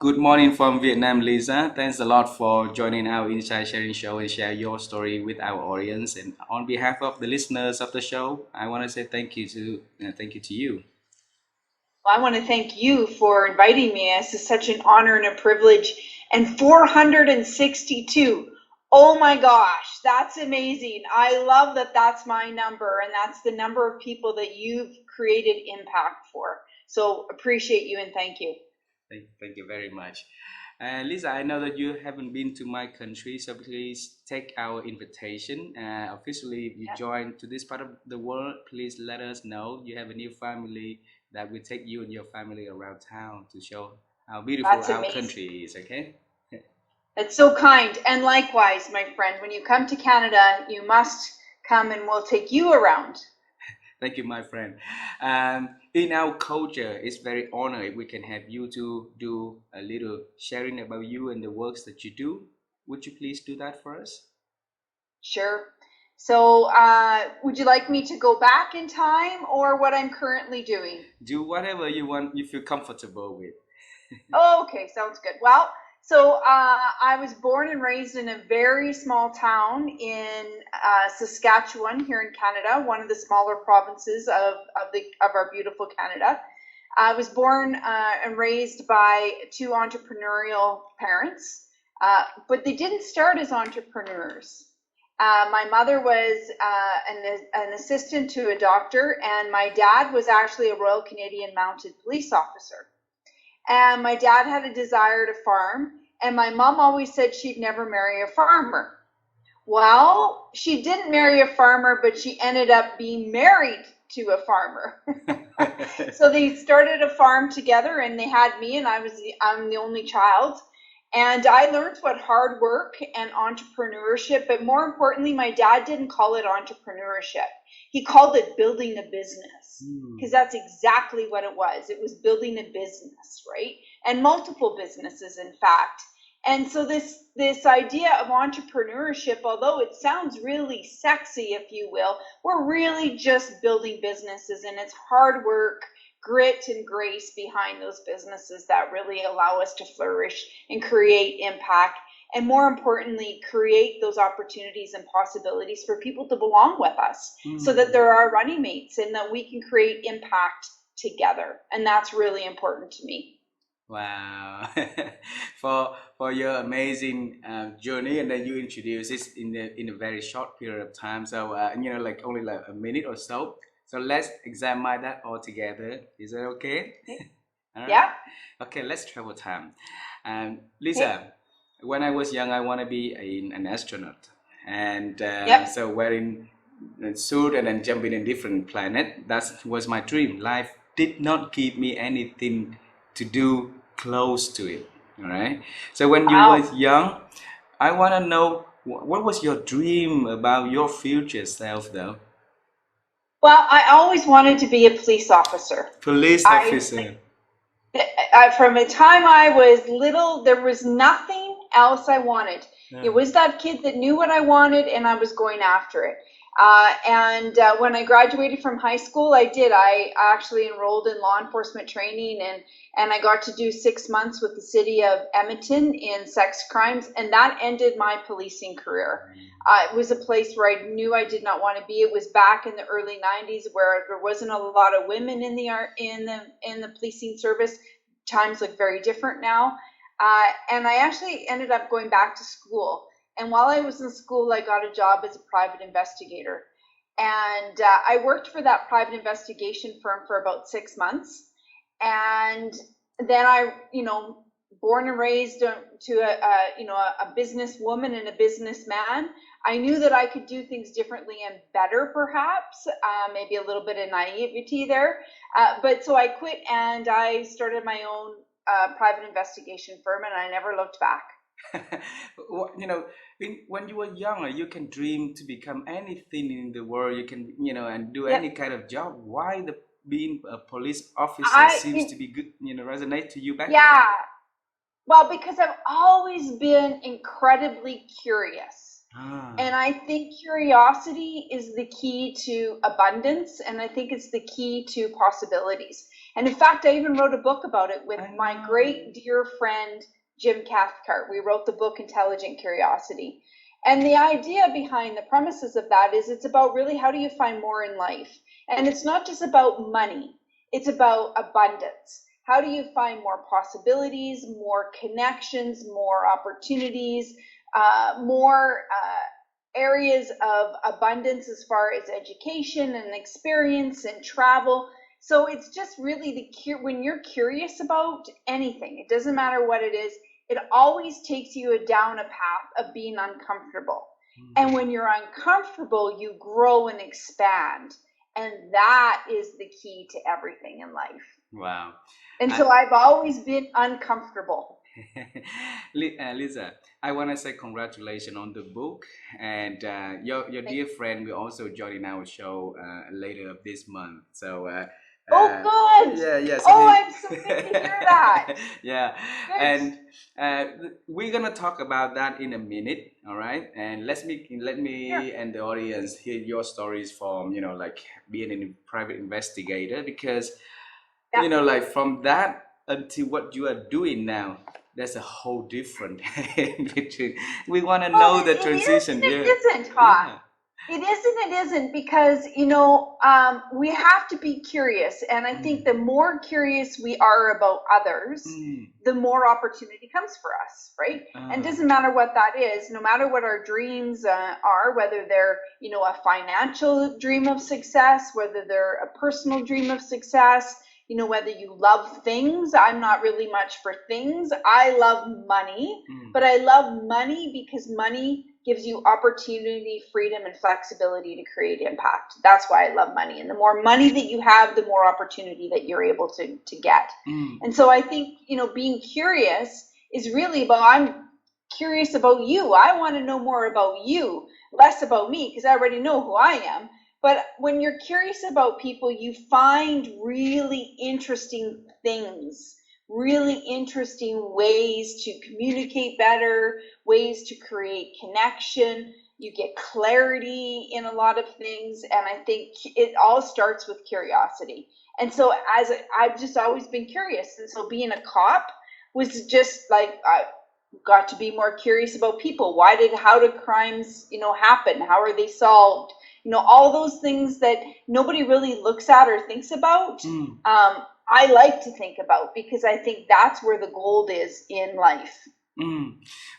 Good morning from Vietnam, Lisa. Thanks a lot for joining our Inside Sharing show and share your story with our audience. And on behalf of the listeners of the show, I want to say thank you to you. Well, I want to thank you for inviting me. This is such an honor and a privilege. And 462. Oh my gosh, that's amazing. I love that that's my number, and that's the number of people that you've created impact for. So appreciate you and thank you. Thank you very much. Lisa, I know that you haven't been to my country, so please take our invitation. Officially, if you Yeah, join to this part of the world, please let us know you have a new family that will take you and your family around town to show how beautiful that's our amazing. country is. Okay. That's so kind. And likewise, my friend, when you come to Canada, you must come and we'll take you around. Thank you, my friend. In our culture, it's very honored if we can have you to do a little sharing about you and the works that you do. Would you please do that for us? Sure. So, would you like me to go back in time or what I'm currently doing? Do whatever you want, you feel comfortable with. Oh, okay, sounds good. Well, I was born and raised in a very small town in Saskatchewan here in Canada, one of the smaller provinces of our beautiful Canada. I was born and raised by two entrepreneurial parents, but they didn't start as entrepreneurs. My mother was an assistant to a doctor, and my dad was actually a Royal Canadian Mounted Police officer. And my dad had a desire to farm, and my mom always said she'd never marry a farmer. Well, she didn't marry a farmer, but she ended up being married to a farmer. So they started a farm together, and they had me, and I'm the only child. And I learned what hard work and entrepreneurship, but more importantly, my dad didn't call it entrepreneurship. He called it building a business, because Hmm. that's exactly what it was. It was building a business, right? And multiple businesses, in fact. And so this idea of entrepreneurship, although it sounds really sexy, if you will, we're really just building businesses, and it's hard work, grit, and grace behind those businesses that really allow us to flourish and create impact, and more importantly, create those opportunities and possibilities for people to belong with us so that Hmm. they're our running mates and that we can create impact together. And that's really important to me. Wow. For your amazing journey, and then you introduce this in a very short period of time. So like only like a minute or so. So let's examine that all together. Is that okay? Okay. All right. Yeah. Okay, let's travel time. Okay. Lisa, when I was young, I want to be an astronaut, and Yep. so wearing a suit and then jumping in different planet. That was my dream. Life did not give me anything to do close to it. All right. So when you Wow. was young, I want to know what was your dream about your future self, though. Well, I always wanted to be a police officer. Police I officer. from the time I was little, there was nothing else I wanted. It Yeah. was that kid that knew what I wanted, and I was going after it. And when I graduated from high school, I did. I actually enrolled in law enforcement training, and I got to do 6 months with the city of Edmonton in sex crimes, and that ended my policing career. It was a place where I knew I did not want to be. It was back in the early '90s where there wasn't a lot of women in the art in the policing service. Times look very different now. And I actually ended up going back to school. And while I was in school, I got a job as a private investigator. And I worked for that private investigation firm for about 6 months. And then born and raised to a businesswoman and a businessman, I knew that I could do things differently and better, perhaps. Maybe a little bit of naivety there. But so I quit and I started my own private investigation firm, and I never looked back. you know, when you were younger, you can dream to become anything in the world. You can, and do Yep. any kind of job. Why the being a police officer I, seems to be good, resonate to you back then? yeah. Well, because I've always been incredibly curious. Ah. And I think curiosity is the key to abundance, and I think it's the key to possibilities. And in fact, I even wrote a book about it with I my know. great dear friend, Jim Cathcart. We wrote the book Intelligent Curiosity. And the idea behind the premises of that is it's about really how do you find more in life? And it's not just about money, it's about abundance. How do you find more possibilities, more connections, more opportunities, more areas of abundance as far as education and experience and travel? So it's just really when you're curious about anything, it doesn't matter what it is, it always takes you down a path of being uncomfortable. And Mm. when you're uncomfortable, you grow and expand. And that is the key to everything in life. Wow. And I, so I've always been uncomfortable. Lisa, I want to say congratulations on the book, and your Thank dear friend will also join in our show later of this month. So Oh, uh, good. yeah, so Oh, he I'm so good to hear that. yeah, Good. and we're gonna talk about that in a minute, all right? And let Sure. me and the audience hear your stories from like being a private investigator, because Yeah. like from that until what you are doing now, there's a whole different in between. We want to Well, know the it is transition. and it Yeah, isn't, huh? yeah. It is and it isn't because, we have to be curious. And I think the Mm, more curious we are about others, mm, the more opportunity comes for us, right? And it uh, doesn't matter what that is, no matter what our dreams are, whether they're, a financial dream of success, whether they're a personal dream of success, whether you love things. I'm not really much for things. I love money, mm, but I love money because money gives you opportunity, freedom, and flexibility to create impact. That's why I love money. And the more money that you have, the more opportunity that you're able to get. mm, And so I think, being curious is really about I'm curious about you. I want to know more about you, less about me, because I already know who I am. But when you're curious about people, you find really interesting things, really interesting ways to communicate better, ways to create connection. You get clarity in a lot of things. And I think it all starts with curiosity. And so I've just always been curious. And so being a cop was just like, I got to be more curious about people. How do crimes, happen? How are they solved? All those things that nobody really looks at or thinks about. mm, I like to think about because I think that's where the gold is in life. mm.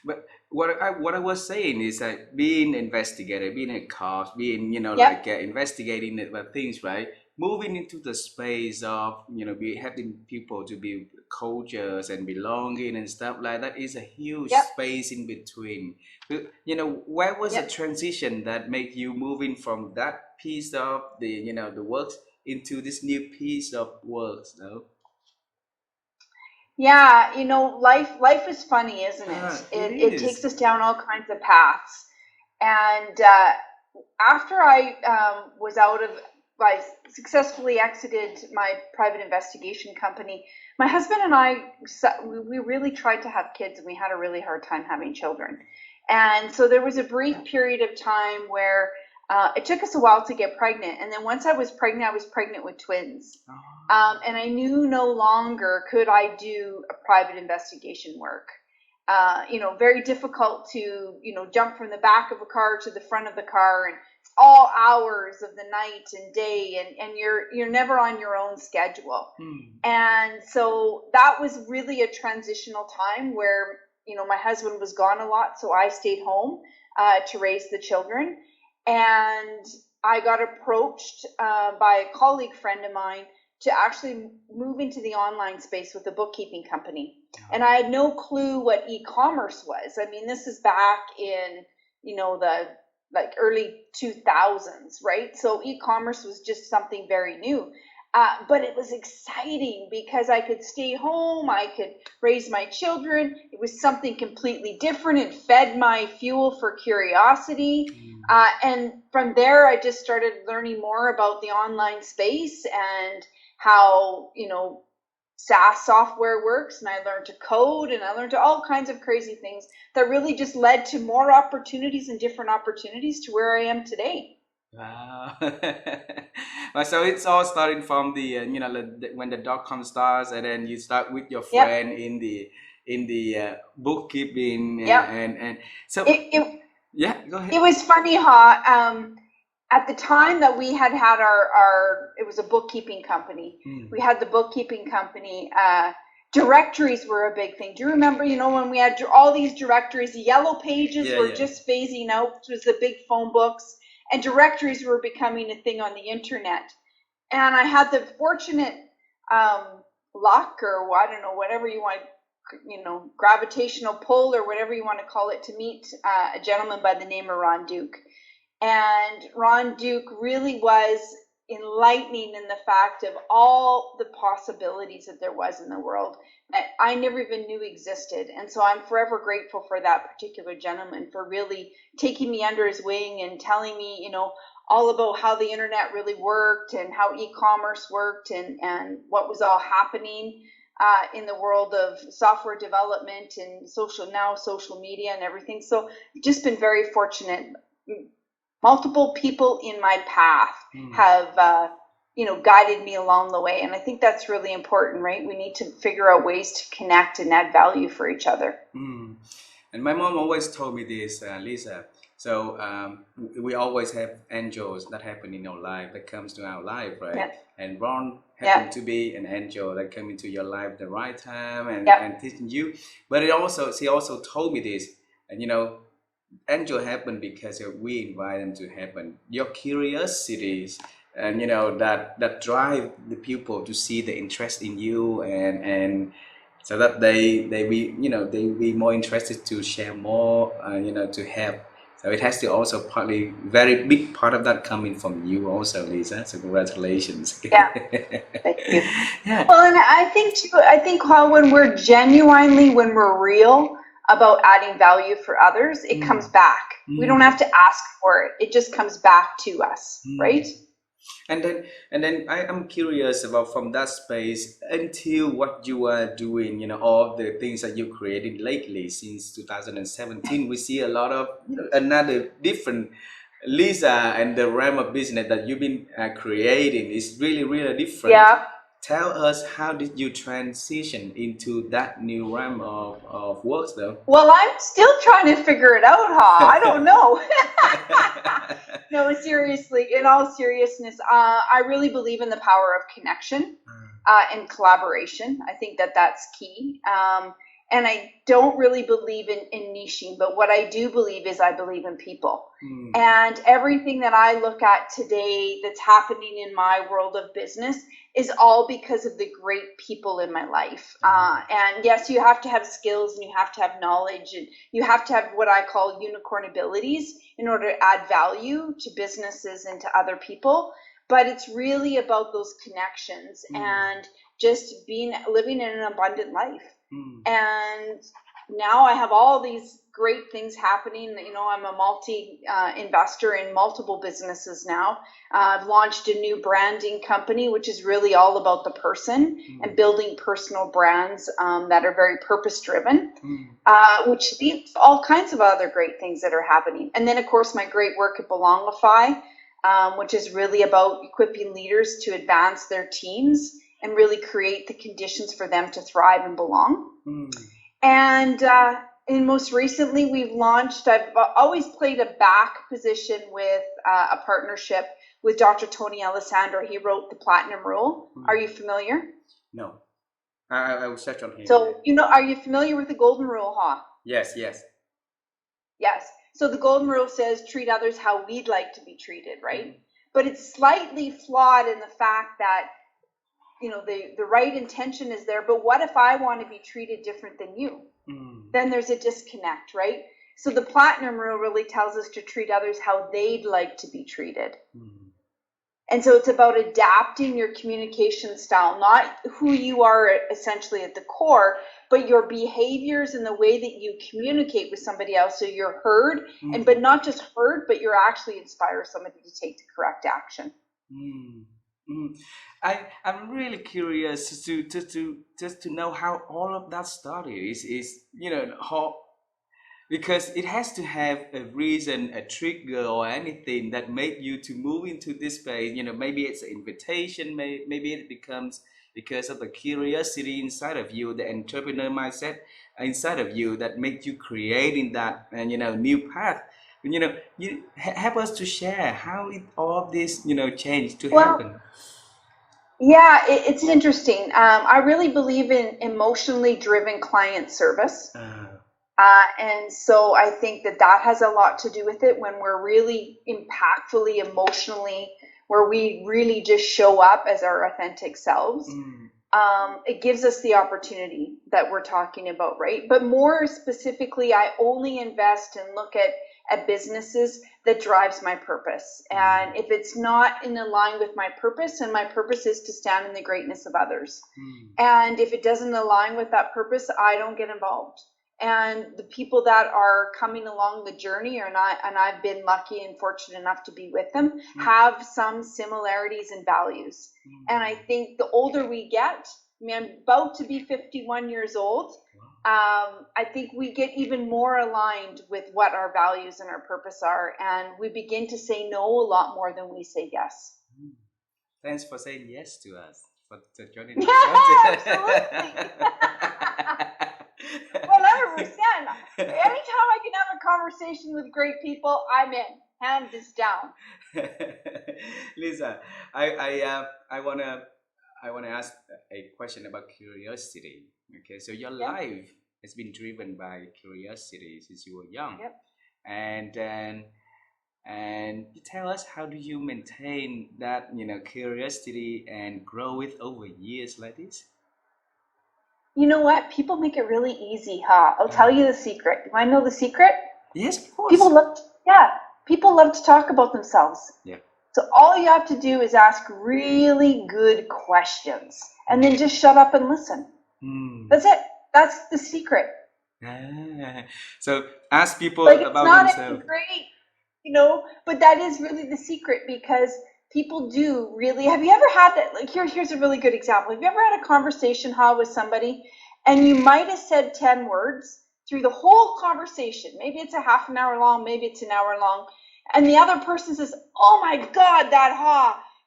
But what I was saying is that being investigator, being a cop, being Yep. investigating the things, right? Moving into the space of be helping people to build cultures and belonging and stuff like that is a huge Yep. space in between. Where was the Yep. transition that made you moving from that piece of the works into this new piece of works, though? Yeah, life is funny, isn't it? It It takes is. us down all kinds of paths. And after I was out of, I successfully exited my private investigation company. My husband and I, we really tried to have kids, and we had a really hard time having children. And so there was a brief period of time where it took us a while to get pregnant. And then once I was pregnant with twins. Oh. And I knew no longer could I do a private investigation work. Very difficult to, jump from the back of a car to the front of the car and all hours of the night and day, and you're never on your own schedule. Hmm. And so that was really a transitional time where, my husband was gone a lot, so I stayed home to raise the children. And I got approached by a colleague friend of mine to actually move into the online space with a bookkeeping company. And I had no clue what e-commerce was. I mean, this is back in, the like early 2000s, right? So e-commerce was just something very new. But it was exciting because I could stay home, I could raise my children. It was something completely different. It fed my fuel for curiosity. Hmm. And from there, I just started learning more about the online space and how, SaaS software works. And I learned to code and I learned all kinds of crazy things that really just led to more opportunities and different opportunities to where I am today. Wow. Well, so it's all starting from the when the .com starts, and then you start with your Yep, friend in the bookkeeping, yep. and so It, it, yeah, go it ahead. was funny, huh? At the time that we had it was a bookkeeping company. Mm. We had the bookkeeping company. Directories were a big thing. Do you remember, when we had all these directories, yellow pages Yeah, were yeah. just phasing out, which was the big phone books, and directories were becoming a thing on the internet. And I had the fortunate um, luck, or I don't know, whatever you want, gravitational pull, or whatever you want to call it, to meet a gentleman by the name of Ron Duke. And Ron Duke really was enlightening in the fact of all the possibilities that there was in the world that I never even knew existed. And so I'm forever grateful for that particular gentleman for really taking me under his wing and telling me, all about how the internet really worked and how e-commerce worked, and what was all happening in the world of software development and social media and everything. So just been very fortunate. Multiple people in my path Mm. have guided me along the way, and I think that's really important, right? We need to figure out ways to connect and add value for each other. Mm. And my mom always told me this, Lisa. So we always have angels that happen in our life, that comes to our life, right? Yeah, And Ron yeah, happened to be an angel that came into your life at the right time, yeah, and teaching you. But she also told me this, and angel happen because we invite them to happen. Your curiosities, and that drive the people to see the interest in you, and so that they be they be more interested to share more, to help. So it has to also partly very big part of that coming from you also, Lisa. So congratulations. yeah. Thank you. Yeah. Well, and I think too, I think how when we're real about adding value for others, it comes Mm, back. We don't mm, have to ask for it. It just comes back to us, right? mm. And then I am curious about from that space until what you are doing, all the things that you created lately since 2017. We see a lot of another different Lisa, and the realm of business that you've been creating is really, really different. Yeah. Tell us, how did you transition into that new realm of work though? Well, I'm still trying to figure it out, huh? I don't know. No, seriously, in all seriousness, I really believe in the power of connection and collaboration. I think that that's key. And I don't really believe in niching, but what I do believe is I believe in people. Mm, And everything that I look at today that's happening in my world of business is all because of the great people in my life. And yes, you have to have skills and you have to have knowledge and you have to have what I call unicorn abilities in order to add value to businesses and to other people. But it's really about those connections mm, and just living in an abundant life. mm, And now I have all these great things happening. I'm a multi investor in multiple businesses now. I've launched a new branding company, which is really all about the person and mm, building personal brands that are very purpose driven, mm, which leads to all kinds of other great things that are happening. And then, of course, my great work at Belongify, which is really about equipping leaders to advance their teams and really create the conditions for them to thrive and belong. mm, And most recently, I've always played a back position with a partnership with Dr. Tony Alessandro. He wrote The Platinum Rule. Are mm. you familiar? No, I will search on him. Yeah. So, are you familiar with the Golden Rule, huh? Yes, yes. Yes. So the Golden Rule says treat others how we'd like to be treated, right? Mm, But it's slightly flawed in the fact that, the right intention is there, but what if I want to be treated different than you? mm, Then there's a disconnect, right? So the Platinum Rule really tells us to treat others how they'd like to be treated. mm, And so it's about adapting your communication style, not who you are essentially at the core, but your behaviors and the way that you communicate with somebody else so you're heard, and mm, but not just heard, but you're actually inspire somebody to take the correct action. mm, mm. I'm really curious to just to know how all of that started. Is how because it has to have a reason, a trigger, or anything that made you to move into this space. Maybe it's an invitation, maybe it becomes because of the curiosity inside of you, the entrepreneur mindset inside of you that make you creating that and new path. You help us to share how it all of this change to Well, happen. yeah, it's interesting. I really believe in emotionally driven client service. uh, And so I think that that has a lot to do with it when we're really impactfully, emotionally, where we really just show up as our authentic selves. mm, It gives us the opportunity that we're talking about, right? But more specifically, I only invest and look at businesses that drives my purpose. mm, And if it's not in line with my purpose, and my purpose is to stand in the greatness of others, mm, and if it doesn't align with that purpose, I don't get involved. And the people that are coming along the journey are not, and I've been lucky and fortunate enough to be with them, mm, have some similarities in values. And I mm. think the older we get, I mean, I'm about to be 51 years old. Wow. I think we get even more aligned with what our values and our purpose are, and we begin to say no a lot more than we say yes. Mm. Thanks for saying yes to us, for joining the Yeah, show. absolutely. 100%. Anytime I can have a conversation with great people, I'm in. Hands down. Lisa, I wanna ask a question about curiosity. Okay, so your Yep. life has been driven by curiosity since you were young, Yep. and then and you tell us how do you maintain that curiosity and grow it over years like this? You know what? People make it really easy, huh? I'll tell Uh, you the secret. You want to know the secret? yes, of People course. love, yeah, people love to talk about themselves. Yeah. So all you have to do is ask really good questions and then Mm. just shut up and listen. Mm. That's it. That's the secret. Ah. So ask people Like it's about not any themselves. great, but that is really the secret because people do really. Have you ever had that? Like here's a really good example. Have you ever had a conversation, with somebody, and you might have said 10 words through the whole conversation? Maybe it's a half an hour long, maybe it's an hour long, and the other person says, "Oh my God, that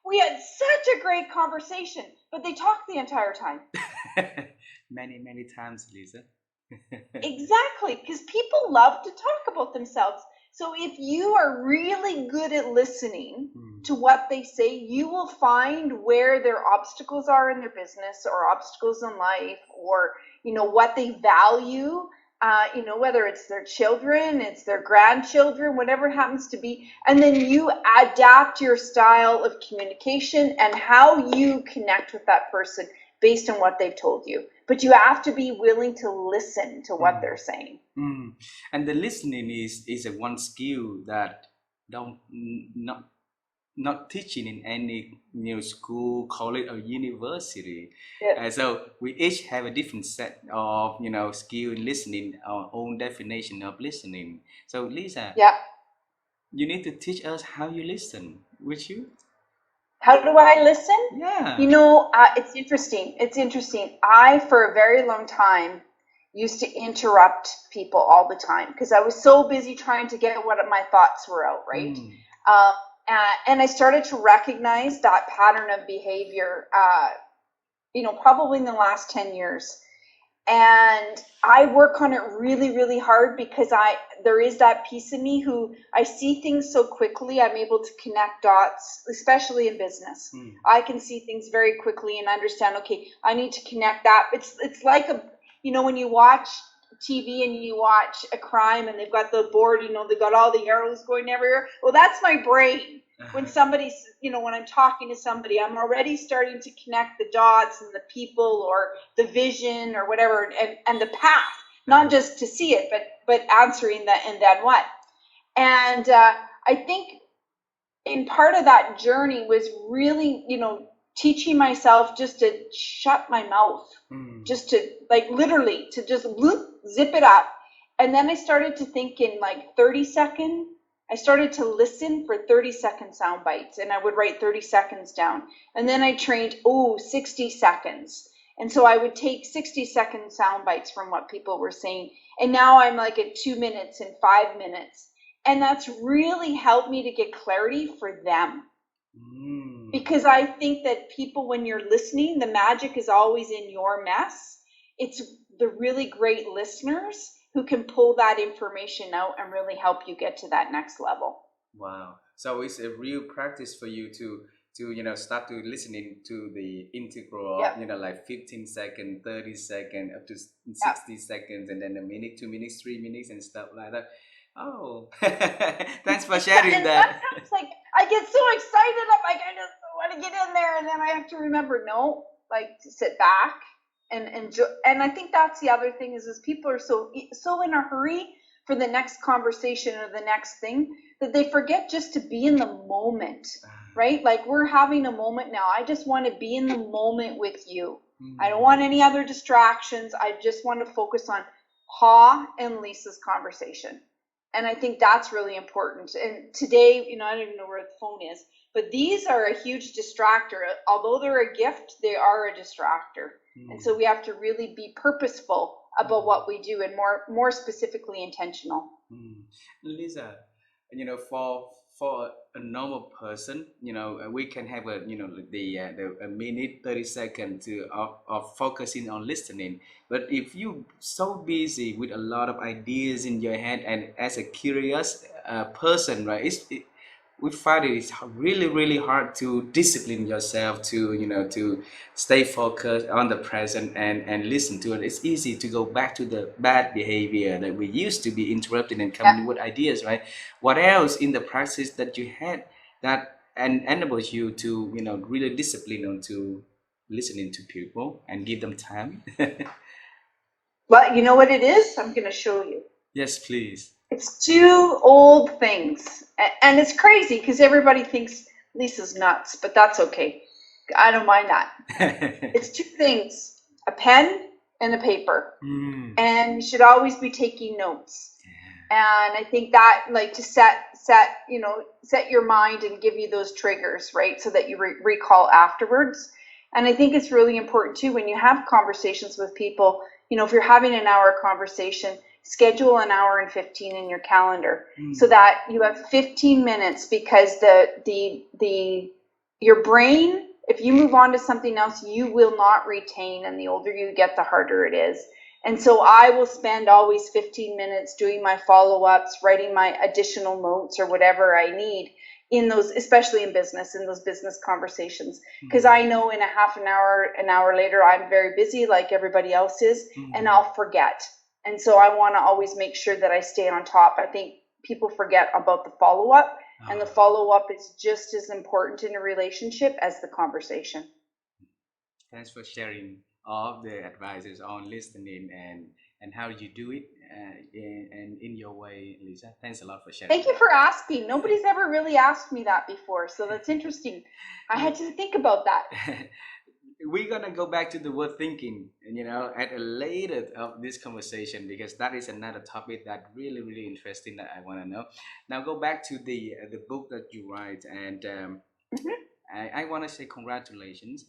we had such a great conversation," but they talked the entire time. Many, many times, Lisa. Exactly, because people love to talk about themselves. So if you are really good at listening Mm. to what they say, you will find where their obstacles are in their business or obstacles in life or, what they value, whether it's their children, it's their grandchildren, whatever it happens to be. And then you adapt your style of communication and how you connect with that person based on what they've told you. But you have to be willing to listen to what Mm. they're saying. Mm. And the listening is a one skill that don't not teaching in any school, college, or university. Yeah. So we each have a different set of skill in listening, our own definition of listening. So Lisa, Yeah. you need to teach us how you listen. Would you? How do I listen? Yeah. It's interesting. It's interesting. I, for a very long time, used to interrupt people all the time because I was so busy trying to get what my thoughts were out, right? Mm. Um, and I started to recognize that pattern of behavior, probably in the last 10 years. And I work on it really, really hard because there is that piece of me who I see things so quickly. I'm able to connect dots, especially in business. Mm. I can see things very quickly and understand, okay, I need to connect that. It's like when you watch TV and you watch a crime and they've got the board, they've got all the arrows going everywhere. Well, that's my brain. When when I'm talking to somebody, I'm already starting to connect the dots and the people or the vision or whatever, and the path, not just to see it, but answering that and then what. And I think in part of that journey was really, teaching myself just to shut my mouth, Mm. just to like literally to just zip it up. And then I started to think in like 30-second. I started to listen for 30-second sound bites and I would write 30 seconds down. And then I trained, 60 seconds. And so I would take 60-second sound bites from what people were saying. And now I'm like at 2 minutes and 5 minutes. And that's really helped me to get clarity for them. Because I think that people, when you're listening, the magic is always in your mess. It's the really great listeners who can pull that information out and really help you get to that next level. Wow. So it's a real practice for you to start to listening to the integral, Yep. like 15 seconds, 30 seconds, up to 60 Yep. seconds, and then a minute, 2 minutes, 3 minutes, and stuff like that. Oh, thanks for sharing And that. sometimes, like, I get so excited, I'm like, I just want to get in there, and then I have to remember, no, like, to sit back and enjoy. And I think that's the other thing is people are so in a hurry for the next conversation or the next thing that they forget just to be in the moment, right? Like, we're having a moment now. I just want to be in the moment with you. I don't want any other distractions. I just want to focus on Ha and Lisa's conversation. And I think that's really important. And today, I don't even know where the phone is, but these are a huge distractor. Although they're a gift, they are a distractor. And so we have to really be purposeful about what we do and more specifically intentional. Lisa, for a normal person, we can have a minute, 30 seconds of focusing on listening. But if you so busy with a lot of ideas in your head, and as a curious person, right, we find it's really, really hard to discipline yourself to stay focused on the present and listen to it. It's easy to go back to the bad behavior that we used to be interrupting and coming with ideas, right? What else in the practice that you had that enables you to really discipline onto listening to people and give them time? Well, you know what it is? I'm going to show you. Yes, please. It's two old things. And it's crazy because everybody thinks Lisa's nuts, but that's okay. I don't mind that. It's two things, a pen and a paper. And you should always be taking notes. And I think that, like, to set your mind and give you those triggers, right? So that you recall afterwards. And I think it's really important too, when you have conversations with people, if you're having an hour conversation, schedule an hour and 15 in your calendar so that you have 15 minutes, because your brain, if you move on to something else, you will not retain, and the older you get, the harder it is. And so I will spend always 15 minutes doing my follow-ups, writing my additional notes or whatever I need in those, especially in business, in those business conversations, because I know in a half an hour later, I'm very busy like everybody else is, and I'll forget. And so I want to always make sure that I stay on top. I think people forget about the follow-up, and the follow-up is just as important in a relationship as the conversation. Thanks for sharing all the advices on listening and how you do it in your way, Lisa. Thanks a lot for sharing. Thank you for asking. Nobody's ever really asked me that before, so that's interesting. I had to think about that. We're gonna go back to the word thinking, at a later of this conversation, because that is another topic that really, really interesting that I want to know. Now go back to the book that you write, and I want to say congratulations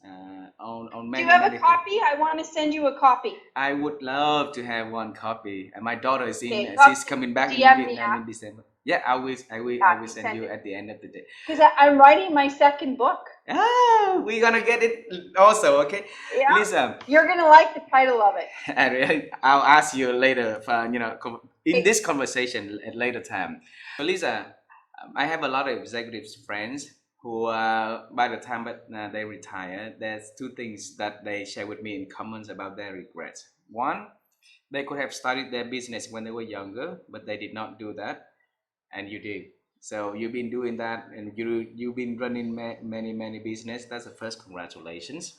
on many. Do you have a copy? I want to send you a copy. I would love to have one copy. And my daughter is she's coming back in Vietnam in December. Yeah, I will send you at the end of the day. Because I'm writing my second book. We're gonna get it also, okay? Yeah. Lisa, you're gonna like the title of it. I'll ask you later for in this conversation at later time. So Lisa, I have a lot of executive friends who, by the time they retire, there's two things that they share with me in comments about their regrets. One, they could have started their business when they were younger, but they did not do that, and you did. So you've been doing that, and you've been running many business. That's the first. Congratulations.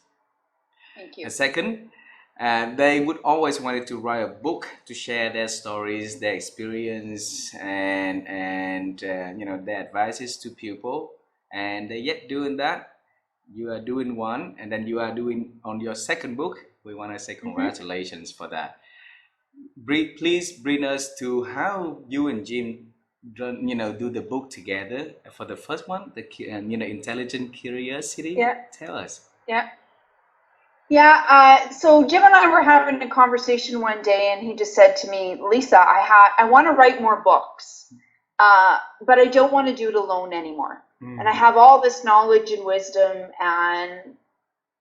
Thank you. The second, they would always wanted to write a book to share their stories, their experience, and their advices to people. And they're yet doing that. You are doing one, and then you are doing on your second book. We want to say congratulations for that. Please bring us to how you and Jim do the book together. For the first one, the Intelligent Curiosity. Yeah. Tell us. Yeah. Yeah, so Jim and I were having a conversation one day, and he just said to me, "Lisa, I want to write more books, but I don't want to do it alone anymore. And I Mm, have all this knowledge and wisdom, and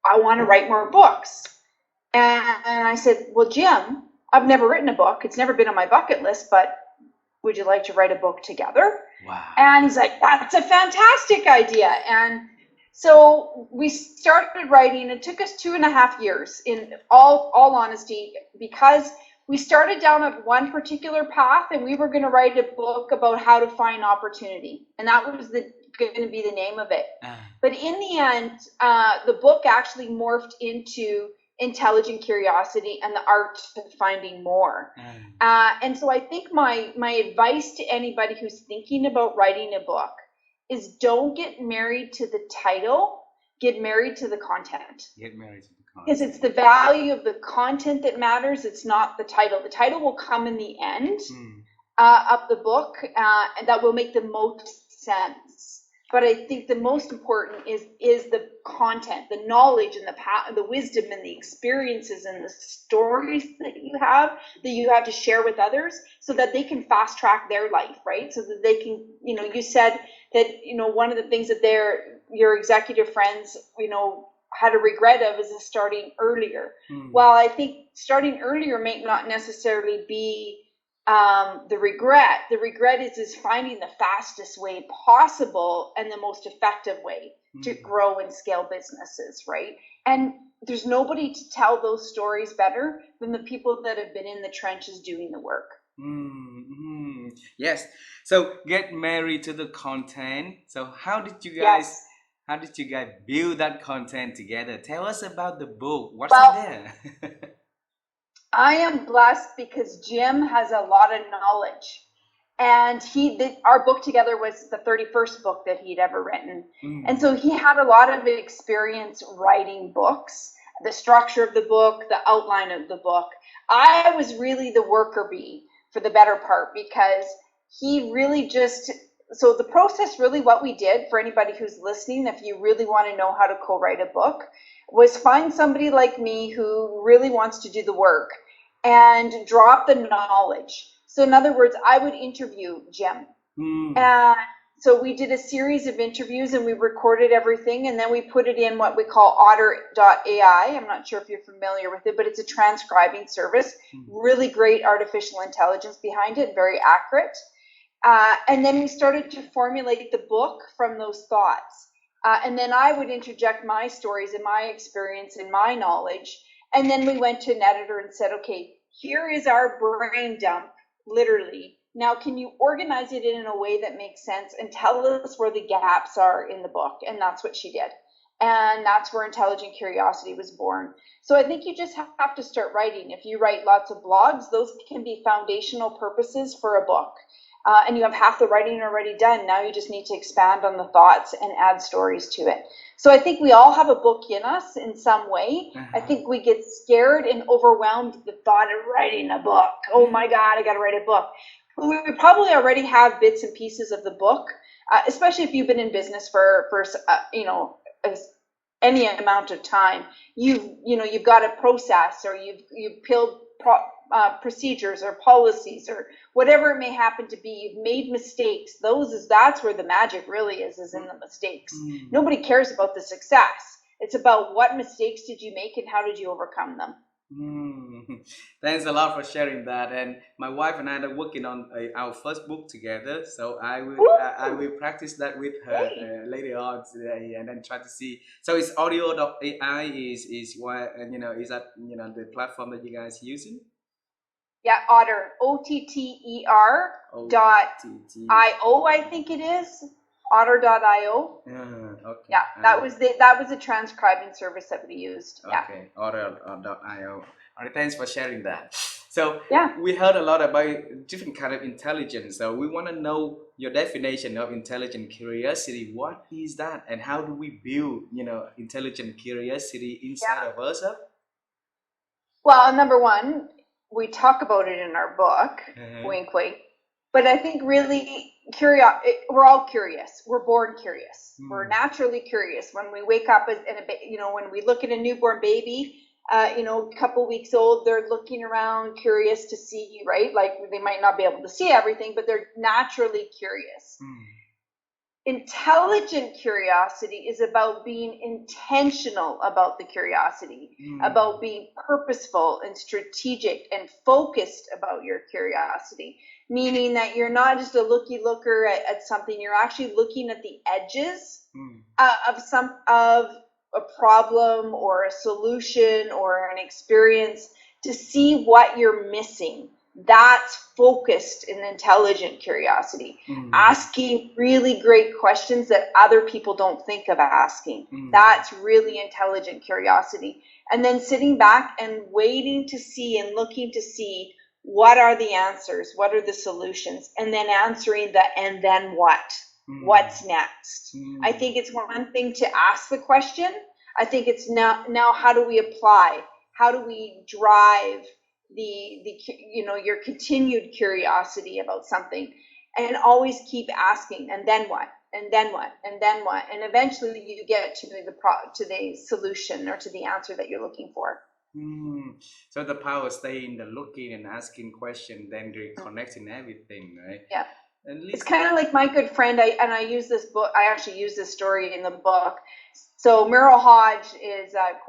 I want to write more books." And I said, "Well, Jim, I've never written a book. It's never been on my bucket list, but would you like to write a book together?" wow. And he's like, "That's a fantastic idea." And so we started writing. It took us 2.5 years, in all honesty, because we started down at one particular path, and we were going to write a book about how to find opportunity, and that was going to be the name of it. Ah, But in the end, the book actually morphed into intelligent curiosity and the art of finding more. ah, And so I think my advice to anybody who's thinking about writing a book is, don't get married to the title, get married to the content. get married to the Because it's content. the value of the content that matters, it's not the title. The title will come in the end Mm, of the book, and that will make the most sense. But I think the most important is the content, the knowledge, and the wisdom, and the experiences, and the stories that you have to share with others, so that they can fast track their life, right? So that they can, you said that, one of the things that your executive friends, had a regret of, is starting earlier. mm, Well, I think starting earlier may not necessarily be the regret. The regret is finding the fastest way possible and the most effective way to mm, grow and scale businesses, right? And there's nobody to tell those stories better than the people that have been in the trenches doing the work. mm, mm. Yes. So get married to the content. So Yes. how did you guys build that content together? Tell us about the book. What's in Well, there? I am blessed because Jim has a lot of knowledge. And our book together was the 31st book that he'd ever written. And Mm, so he had a lot of experience writing books, the structure of the book, the outline of the book. I was really the worker bee for the better part, because he really just, so the process, really what we did, for anybody who's listening, if you really want to know how to co-write a book, was find somebody like me who really wants to do the work and drop the knowledge. So in other words, I would interview Jim. mm, And so we did a series of interviews, and we recorded everything, and then we put it in what we call otter.ai. I'm not sure if you're familiar with it, but it's a transcribing service. mm, Really great artificial intelligence behind it, very accurate. And then we started to formulate the book from those thoughts. And then I would interject my stories and my experience and my knowledge. And then we went to an editor and said, "Okay, here is our brain dump, literally. Now, can you organize it in a way that makes sense and tell us where the gaps are in the book?" And that's what she did. And that's where Intelligent Curiosity was born. So I think you just have to start writing. If you write lots of blogs, those can be foundational purposes for a book. And you have half the writing already done. Now you just need to expand on the thoughts and add stories to it. So I think we all have a book in us in some way. I uh-huh. think we get scared and overwhelmed with the thought of writing a book. Oh my God, I got to write a book. We probably already have bits and pieces of the book, especially if you've been in business for any amount of time. You've got a process, or you've built procedures or policies or whatever it may happen to be. You've made mistakes. That's where the magic really is in the mistakes. Mm. Nobody cares about the success. It's about what mistakes did you make and how did you overcome them. Mm. Thanks a lot for sharing that. And my wife and I are working on our first book together. So I Woo! will practice that with her Hey. later on today, and then try to see. So it's audio.ai is why, and is that the platform that you guys using? Yeah, Otter, OTTER O dot T T. IO, I think it is. Otter.io. Okay. Yeah, that was a transcribing service that we used. Yeah. Okay, Auto.io. All right, thanks for sharing that. So Yeah. we heard a lot about different kind of intelligence. So we want to know your definition of intelligent curiosity. What is that, and how do we build, intelligent curiosity inside Yeah. of us? Well, number one, we talk about it in our book, Uh-huh. wink, wink. But I think really we're all curious. We're born curious. We're Mm, naturally curious. When we wake up when we look at a newborn baby, a couple weeks old, they're looking around curious to see, right? Like they might not be able to see everything, but they're naturally curious. mm, Intelligent curiosity is about being intentional about the curiosity, mm, about being purposeful and strategic and focused about your curiosity, meaning that you're not just a looky looker at something, you're actually looking at the edges mm, of a problem or a solution or an experience to see what you're missing. That's focused and intelligent curiosity. mm, Asking really great questions that other people don't think of asking. mm, That's really intelligent curiosity. And then sitting back and waiting to see and looking to see what are the answers, what are the solutions, and then answering the and then what? mm, What's next? I mm, think it's one thing to ask the question. I think it's now how do we apply? How do we drive your continued curiosity about something, and always keep asking and then what, and then what, and then what, and eventually you get to the solution or to the answer that you're looking for. mm. So the power stay in the looking and asking question, then reconnecting everything, right? Yeah. At It's least, kind of like my good friend. I use this book. I actually use this story in the book. So Merrill Hodge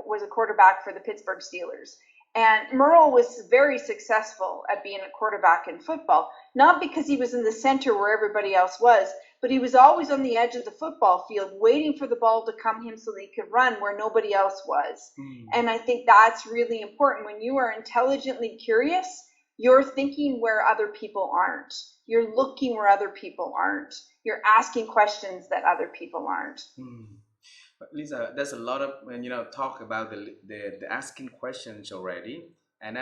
was a quarterback for the Pittsburgh Steelers, and Merrill was very successful at being a quarterback in football. Not because he was in the center where everybody else was, but he was always on the edge of the football field, waiting for the ball to come him so that he could run where nobody else was. mm, And I think that's really important. When you are intelligently curious, you're thinking where other people aren't. You're looking where other people aren't. You're asking questions that other people aren't. mm. But Lisa, there's a lot of talk about the asking questions already, and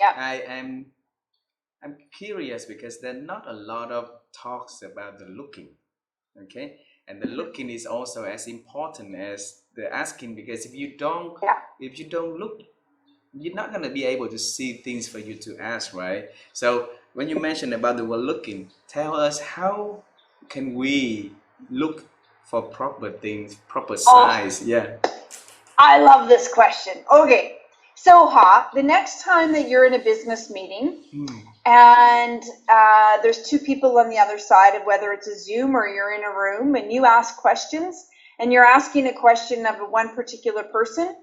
Yeah. I am I'm curious because there are not a lot of talks about the looking, okay, and the Mhm. looking is also as important as the asking, because Yeah. if you don't look, you're not going to be able to see things for you to ask, right? So when you mentioned about the word looking, tell us how can we look for proper things, proper Oh, size. Yeah. I love this question. Okay. So, the next time that you're in a business meeting Mm, and there's two people on the other side of whether it's a Zoom or you're in a room and you ask questions and you're asking a question of one particular person,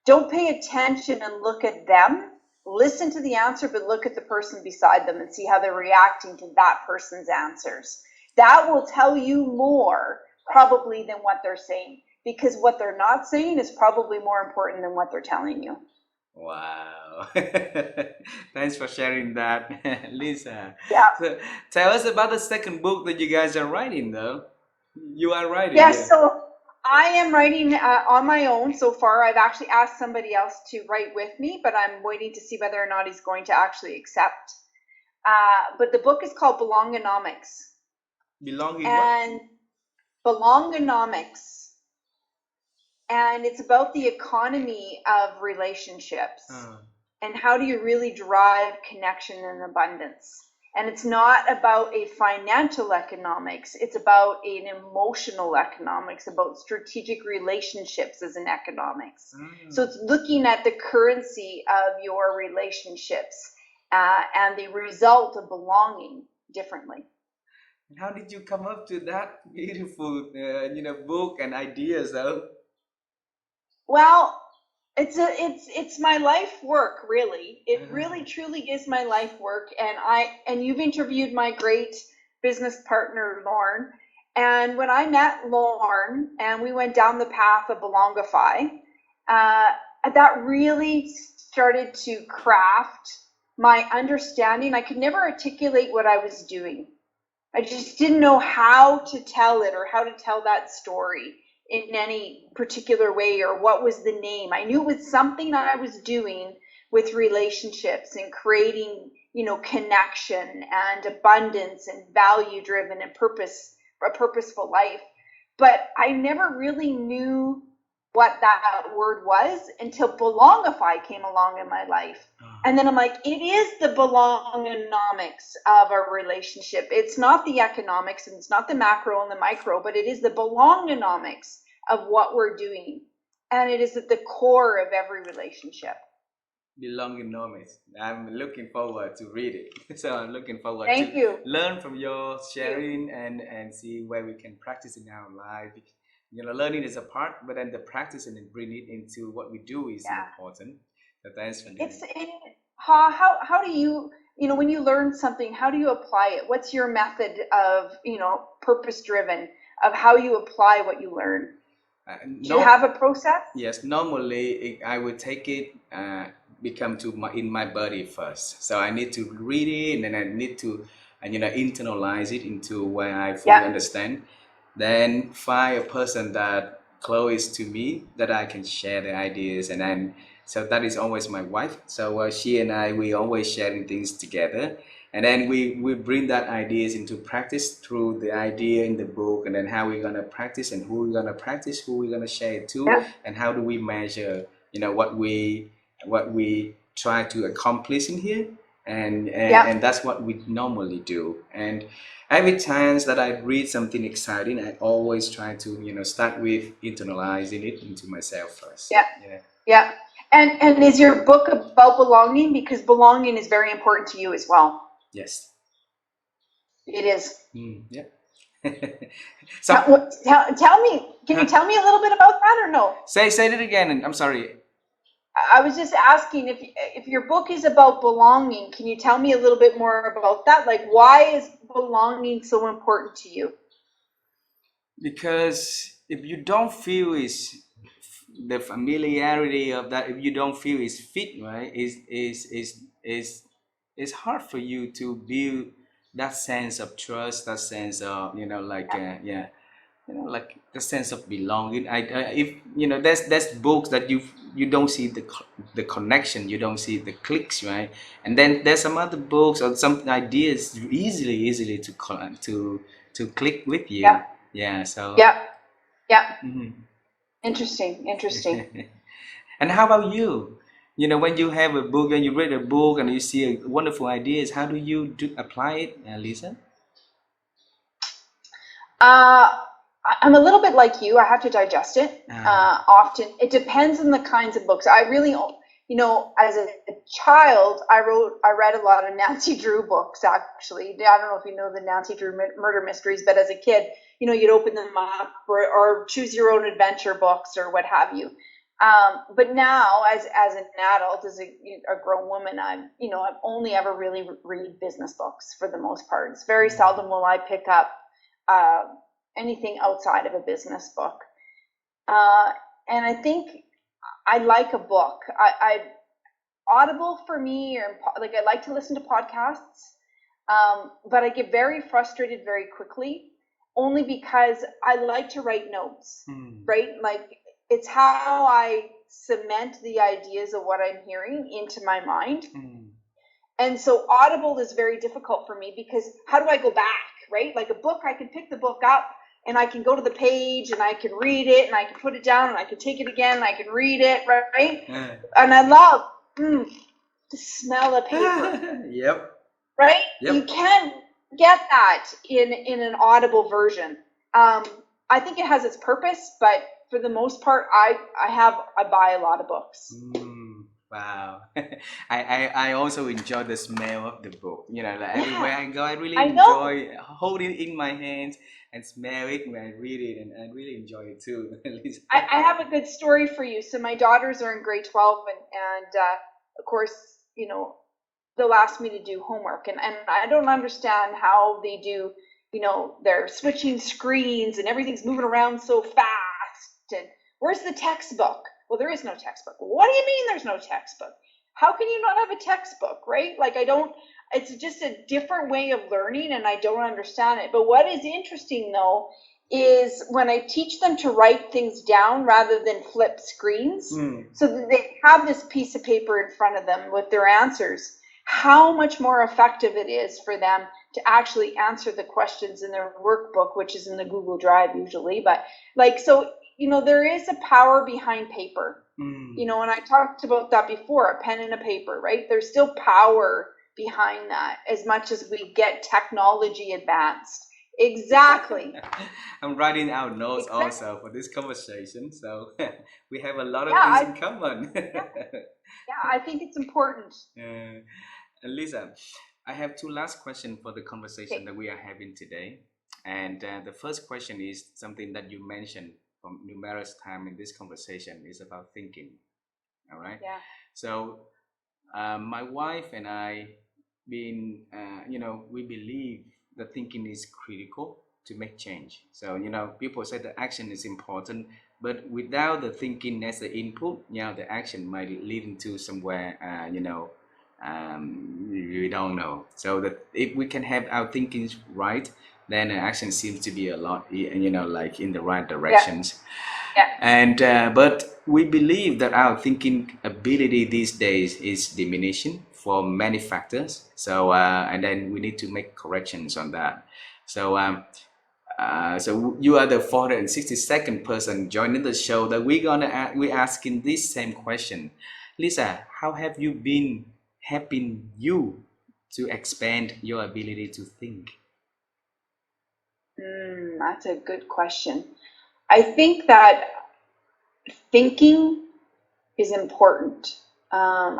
don't pay attention and look at them. Listen to the answer, but look at the person beside them and see how they're reacting to that person's answers. That will tell you more probably than what they're saying, because what they're not saying is probably more important than what they're telling you. wow. Thanks for sharing that, Lisa. Yeah. So tell us about the second book that you guys are writing, though. You are writing, yeah. Yes, so I am writing on my own so far. I've actually asked somebody else to write with me, but I'm waiting to see whether or not he's going to actually accept. But the book is called Belongonomics, Belonging what? and Belongonomics, and it's about the economy of relationships Uh, and how do you really drive connection and abundance. And it's not about a financial economics, it's about an emotional economics, about strategic relationships as an economics. So ah. it's looking at the currency of your relationships and the result of belonging differently. And how did you come up to that beautiful, book and ideas, though? Well, it's my life work, really. It really truly is my life work, and you've interviewed my great business partner Lauren, and when I met Lauren and we went down the path of Belongify, uh, that really started to craft my understanding. I could never articulate what I was doing. I just didn't know how to tell it or how to tell that story in any particular way or what was the name. I knew it was something I was doing with relationships and creating, connection and abundance and value driven and a purposeful life. But I never really knew what that word was until Belongify came along in my life. And then I'm like, it is the belongonomics of our relationship. It's not the economics and it's not the macro and the micro, but it is the belongonomics of what we're doing. And it is at the core of every relationship. Belongonomics. I'm looking forward to read it. So I'm looking forward to Thank you. learn from your Thank you. sharing and see where we can practice in our life. Learning is a part, but then the practicing and bring it into what we do is Yeah. important. So thanks for It's doing. it, how do you, when you learn something, how do you apply it? What's your method of, purpose driven of how you apply what you learn? Do you No, have a process? yes. Normally, I would take it, become to my in my body first. So I need to read it, and then I need to, internalize it into where I fully Yeah. understand. Then find a person that close to me that I can share the ideas, and then so that is always my wife. So she and I, we always sharing things together, and then we bring that ideas into practice through the idea in the book, and then how we're gonna practice and who we're gonna practice, who we're gonna share it to, Yeah. and how do we measure, what we try to accomplish in here, and Yeah. that's what we normally do. And every chance that I read something exciting, I always try to start with internalizing it into myself first. Yeah. Yeah. Yeah. And is your book about belonging? Because belonging is very important to you as well. Yes. It is. Yeah. So, Tell me, can you huh? tell me a little bit about that or no? Say it again. I'm sorry. I was just asking if your book is about belonging, can you tell me a little bit more about that? Like, why is belonging so important to you? Because if you don't feel is the familiarity of that, if you don't feel is fit, right, is hard for you to build that sense of trust, that sense of yeah, like the sense of belonging. If there's books that you don't see the connection, you don't see the clicks, right? And then there's some other books or some ideas easily to click with you. Yeah, Yeah. So. yeah, yeah. Mhm. Interesting, interesting. And how about you? When you have a book and you read a book and you see wonderful ideas, how do you apply it, Lisa? Uh, I'm a little bit like you. I have to digest it. Ah. Often, it depends on the kinds of books. I really, as a child, I read a lot of Nancy Drew books. Actually, I don't know if you know the Nancy Drew murder mysteries, but as a kid, you'd open them up or choose your own adventure books or what have you. But now, as an adult, as a grown woman, I've only ever really read business books for the most part. It's very seldom will I pick up uh, anything outside of a business book. Uh, and I think I like a book. Audible for me, or like I like to listen to podcasts, but I get very frustrated very quickly, only because I like to write notes, Hmm. right? Like it's how I cement the ideas of what I'm hearing into my mind. Hmm. And so Audible is very difficult for me because how do I go back, right? Like a book, I can pick the book up and I can go to the page and I can read it and I can put it down and I can take it again and I can read it, right? And I love the smell of paper, Yep. right? You Yep. can't get that in an Audible version. Um, I think it has its purpose, but for the most part, I buy a lot of books. Wow. I also enjoy the smell of the book. Like Yeah, everywhere I go, I really I know. enjoy holding it in my hands and smell it when I read it, and I really enjoy it too. Lisa. I have a good story for you. So my daughters are in grade 12 and of course, you know, they'll ask me to do homework and I don't understand how they do, they're switching screens and everything's moving around so fast. And where's the textbook? Well, there is no textbook. What do you mean there's no textbook? How can you not have a textbook, right? Like it's just a different way of learning and I don't understand it. But what is interesting though is when I teach them to write things down rather than flip screens, so that they have this piece of paper in front of them with their answers, how much more effective it is for them to actually answer the questions in their workbook, which is in the Google Drive usually. But like, so, there is a power behind paper. You Mm. know, and I talked about that before, a pen and a paper, right? There's still power behind that as much as we get technology advanced. Exactly. I'm writing out notes Exactly. also for this conversation, so we have a lot Yeah, of things in common. yeah, yeah, I think it's important. uh, Lisa, I have two last questions for the conversation Okay. that we are having today. And the first question is something that you mentioned from numerous times in this conversation is about thinking. All right. Yeah. So my wife and I, we believe that thinking is critical to make change. So, people say that action is important, but without the thinking as the input, the action might lead into somewhere, we don't know. So that if we can have our thinking right, then action seems to be a lot, like in the right Yeah. directions. Yeah. And but we believe that our thinking ability these days is diminishing for many factors. So and then we need to make corrections on that. So so you are the 462nd person joining the show that we asking this same question. Lisa, how have you been helping you to expand your ability to think? That's a good question. I think that thinking is important.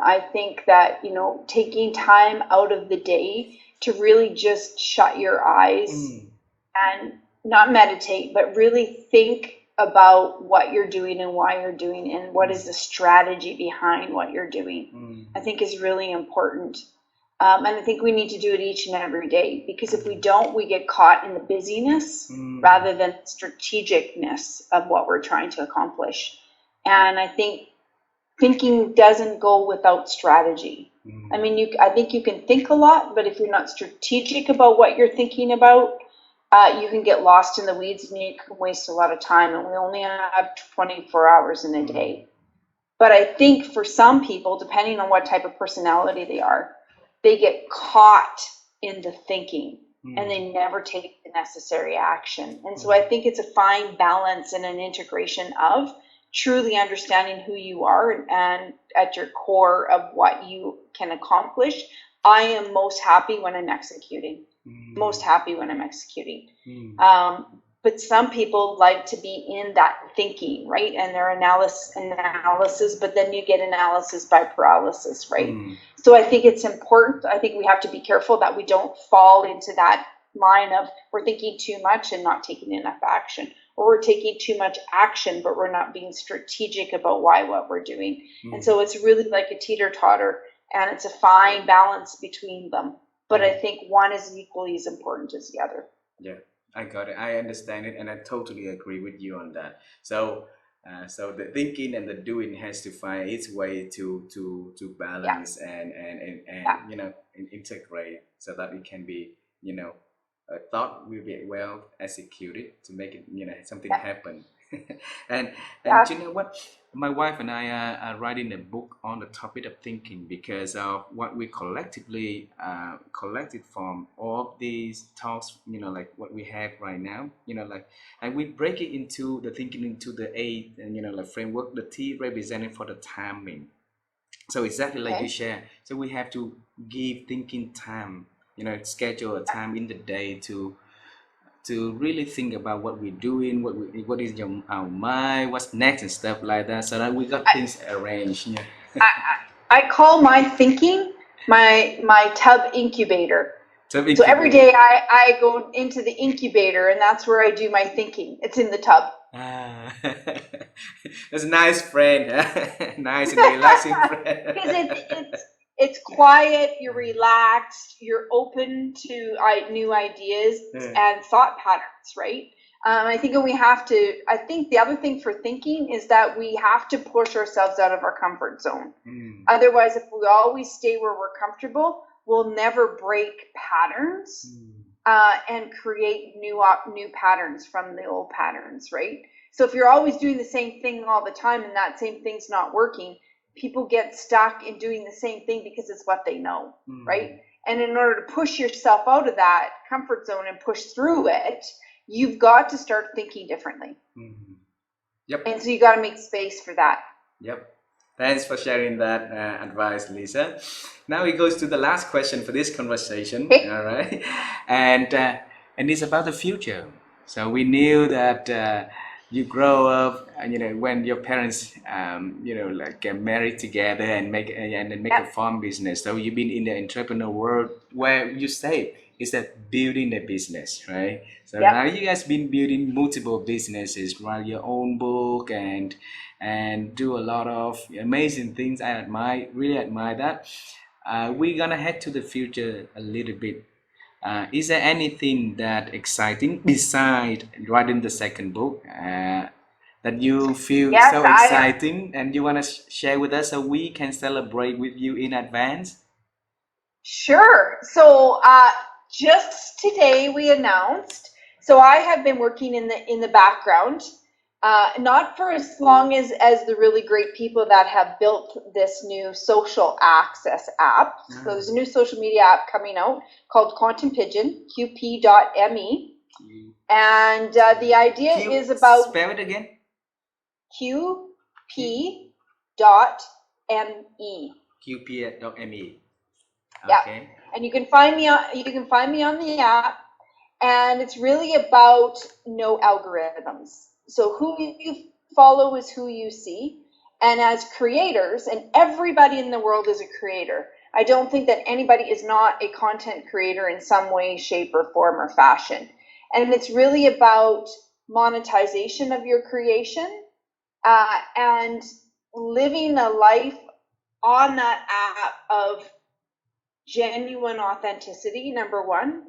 I think that, taking time out of the day to really just shut your eyes Mm, and not meditate, but really think about what you're doing and why you're doing and what mm, is the strategy behind what you're doing, mm, I think is really important. And I think we need to do it each and every day because if we mm, don't, we get caught in the busyness mm, rather than strategicness of what we're trying to accomplish. And I think thinking doesn't go without strategy. I mm, mean, I think you can think a lot, but if you're not strategic about what you're thinking about, you can get lost in the weeds and you can waste a lot of time. And we only have 24 hours in a mm, day. But I think for some people, depending on what type of personality they are, they get caught in the thinking and mm, they never take the necessary action. And so I mm, think it's a fine balance and an integration of truly understanding who you are and at your core of what you can accomplish. I am most happy when I'm executing. Most mm, happy when I'm executing. mm, Um, but some people like to be in that thinking, right? And their analysis, but then you get analysis by paralysis, right? mm, So I think it's important. I think we have to be careful that we don't fall into that line of we're thinking too much and not taking enough action, or we're taking too much action, but we're not being strategic about why what we're doing. And mm, so it's really like a teeter totter, and it's a fine balance between them. But I mm. think one is equally as important as the other. Yeah, I got it. I understand it, and I totally agree with you on that. So, so the thinking and the doing has to find its way to Yeah, balance yeah, and integrate so that it can be you know a thought will be well executed to make it something yeah, happen. and yeah. you know what? My wife and I are writing a book on the topic of thinking because of what we collectively collected from all these talks, like what we have right now, like, and we break it into the thinking into the eight, and like framework. The T representing for the timing. So exactly like you Okay. share. So we have to give thinking time, schedule a time in the day to really think about what we're doing, what is our mind, what's next, and stuff like that, so that we got I, things arranged. Yeah. I call my thinking my tub incubator. So So every incubator. day I go into the incubator and that's where I do my thinking. It's in the tub. Ah, that's a nice friend. Nice and relaxing friend. Because it's quiet, you're relaxed, you're open to new ideas Yeah. and thought patterns, right? I think we have to. I think the other thing for thinking is that we have to push ourselves out of our comfort zone. Mm, Otherwise, if we always stay where we're comfortable, we'll never break patterns mm, and create new patterns from the old patterns, right? So if you're always doing the same thing all the time and that same thing's not working, people get stuck in doing the same thing because it's what they know, right? mm, And in order to push yourself out of that comfort zone and push through it, you've got to start thinking differently. mm. Yep. And so you got to make space for that. Yep. Thanks for sharing that advice, Lisa. Now it goes to the last question for this conversation. Okay. All right, and it's about the future. So we knew that you grow up, when your parents, like get married together and then make a Yep. farm business. So you've been in the entrepreneur world where you say is that building a business, right? So Yep. now you guys been building multiple businesses, write your own book and do a lot of amazing things. I admire, really admire that. We're gonna head to the future a little bit. Is there anything that exciting beside writing the second book that you feel Yes, so I exciting and you want to share with us so we can celebrate with you in advance? sure. So just today we announced. So I have been working in the background, not for as long as the really great people that have built this new social access app. So there's a new social media app coming out called Quantum Pigeon, QP.me, and the idea is about Spell it again. QP.me. QP.me. Yeah, Okay. and you can find me on the app, and it's really about no algorithms. So who you follow is who you see, and as creators, and everybody in the world is a creator. I don't think that anybody is not a content creator in some way, shape, or form or fashion. And it's really about monetization of your creation, and living a life on that app of genuine authenticity, number one.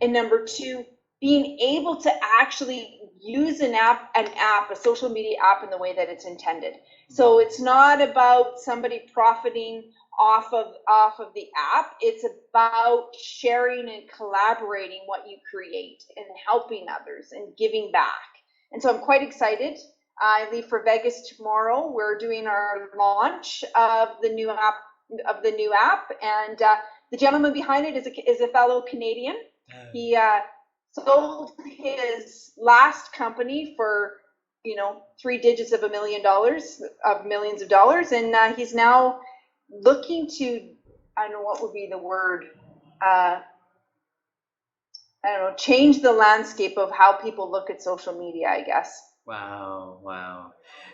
And number two, being able to actually use an app, a social media app, in the way that it's intended. So it's not about somebody profiting off of the app. It's about sharing and collaborating what you create and helping others and giving back. And so I'm quite excited. I leave for Vegas tomorrow. We're doing our launch of the new app, and the gentleman behind it is a fellow Canadian. He sold his last company for, 3 digits of millions of dollars, and he's now looking to, I don't know what would be the word, change the landscape of how people look at social media, I guess. Wow, wow.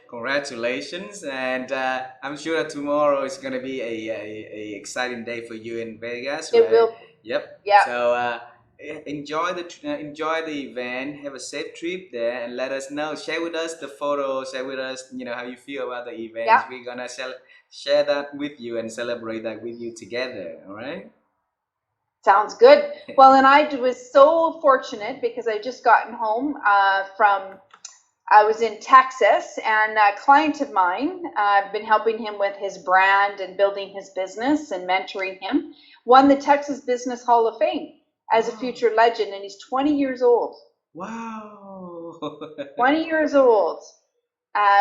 Congratulations. And I'm sure that tomorrow is going to be a exciting day for you in Vegas, It right? will. Yep. Yeah. So enjoy the event, have a safe trip there, and let us know. Share with us the photos, share with us, how you feel about the events. Yeah. We're going to share that with you and celebrate that with you together, all right? Sounds good. Well, and I was so fortunate because I just gotten home I was in Texas, and a client of mine, I've been helping him with his brand and building his business and mentoring him, won the Texas Business Hall of Fame as a future legend, and he's 20 years old. Wow. 20 years old.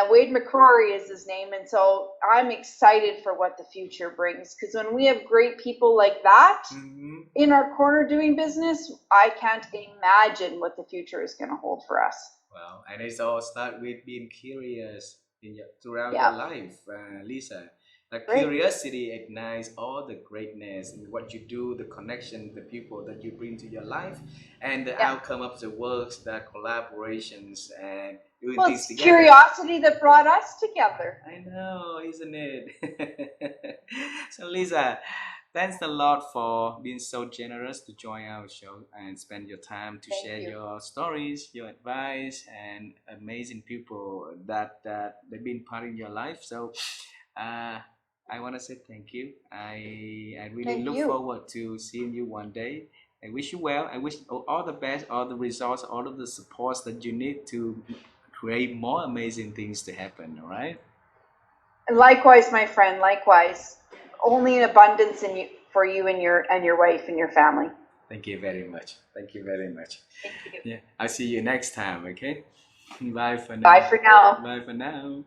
Wade McCrory is his name, and so I'm excited for what the future brings, because when we have great people like that in our corner doing business, I can't imagine what the future is going to hold for us. Well, and it's all start with being curious throughout your Yeah, life, Lisa. The great. curiosity ignites all the greatness in what you do, the connection, the people that you bring to your life, and the Yeah. outcome of the works, that collaborations, and doing Well, things it's together. curiosity that brought us together. I know, isn't it? So, Lisa, thanks a lot for being so generous to join our show and spend your time to Thank share you. your stories, your advice, and amazing people that they've been part in your life. So, uh, I want to say thank you. I really Thank look you. forward to seeing you one day. I wish you well. I wish all the best, all the results, all of the supports that you need to create more amazing things to happen. All right. Likewise, my friend. Likewise. Only in abundance for you and your wife and your family. Thank you very much. Thank you very much. Thank you. Yeah, I'll see you next time. Okay. Bye for Bye now. for now. Bye for now.